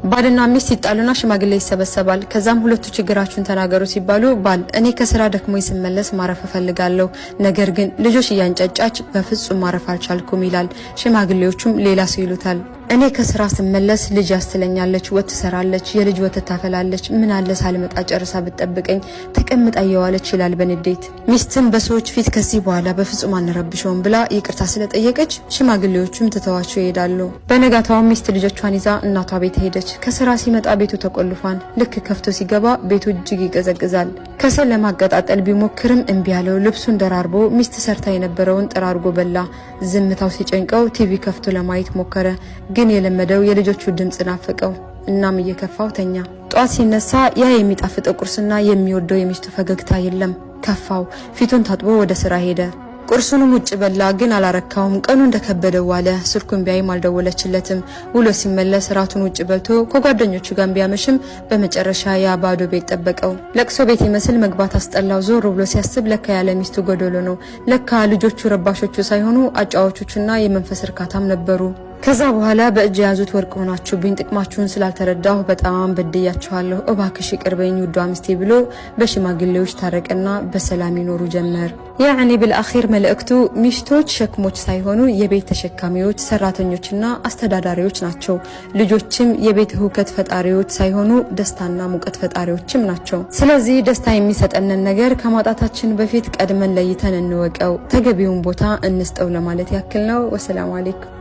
ባልና ሚስት ይጣሉና ሽማግሌ ይሰበሰባል። ከዛም ሁለቱ ችግራችሁን ተናገሩ ሲባሉ ባል እኔ ከስራ ደክሞኝ ስመለስ ማረፍ ፈልጋለሁ፣ ነገር ግን ልጆች እያንጫጫች በፍጹም ማረፍ አልቻልኩም ይላል። ሽማግሌዎቹም ሌላ ሰው ይሉታል። እኔ ከስራ ስመለስ ልጅ ያስተለኛለች፣ ወጥ ትሰራለች፣ የልጅ ወተት ታፈላለች፣ ምን አለ ሳልመጣ ጨርሳ ብትጠብቀኝ ተቀምጣ እየዋለች ይላል በንዴት። ሚስትም በሰዎች ፊት ከዚህ በኋላ በፍጹም አንረብሽውም ብላ ይቅርታ ስለጠየቀች ሽማግሌዎቹም ትተዋቸው ይሄዳሉ። በነጋታው ሚስት ልጆቿን ይዛ እናቷ ቤት ሄደች። ከስራ ሲመጣ ቤቱ ተቆልፏል። ልክ ከፍቶ ሲገባ ቤቱ እጅግ ይቀዘቅዛል። ከሰል ለማቀጣጠል ቢሞክርም እምቢ ያለው ልብሱን ደራርቦ ሚስት ሰርታ የነበረውን ጠራርጎ በላ። ዝምታው ሲጨንቀው ቲቪ ከፍቶ ለማየት ሞከረ፣ ግን የለመደው የልጆቹ ድምጽ ናፈቀው። እናም እየከፋው ተኛ። ጧት ሲነሳ ያ የሚጣፍጠው ቁርስና የሚወደው የሚስቱ ፈገግታ የለም። ከፋው። ፊቱን ታጥቦ ወደ ስራ ሄደ። ቁርሱንም ውጭ በላ፣ ግን አላረካውም። ቀኑ እንደከበደው ዋለ። ስልኩን ቢያይም አልደወለችለትም። ውሎ ሲመለስ ራቱን ውጭ በልቶ ከጓደኞቹ ጋር ቢያመሽም በመጨረሻ ያ ባዶ ቤት ጠበቀው። ለቅሶ ቤት ይመስል መግባት አስጠላው። ዞር ብሎ ሲያስብ ለካ ያለ ሚስቱ ጎዶሎ ነው። ለካ ልጆቹ ረባሾቹ ሳይሆኑ አጫዋቾቹና የመንፈስ እርካታም ነበሩ። ከዛ በኋላ በእጅ ያዙት ወርቅ ሆናችሁብኝ፣ ጥቅማችሁን ስላልተረዳሁ በጣም በድያችኋለሁ፣ እባክሽ ይቅርበኝ ውዷ ሚስቴ ብሎ በሽማግሌዎች ታረቀና በሰላም ይኖሩ ጀመር። ያኒ بالአኺር መልእክቱ ሚስቶች ሸክሞች ሳይሆኑ የቤት ተሸካሚዎች፣ ሰራተኞችና አስተዳዳሪዎች ናቸው። ልጆችም የቤት ሁከት ፈጣሪዎች ሳይሆኑ ደስታና ሙቀት ፈጣሪዎችም ናቸው። ስለዚህ ደስታ የሚሰጠንን ነገር ከማጣታችን በፊት ቀድመን ለይተን እንወቀው፣ ተገቢውን ቦታ እንስጠው ለማለት ያክል ነው። ወሰላሙ አለይኩም።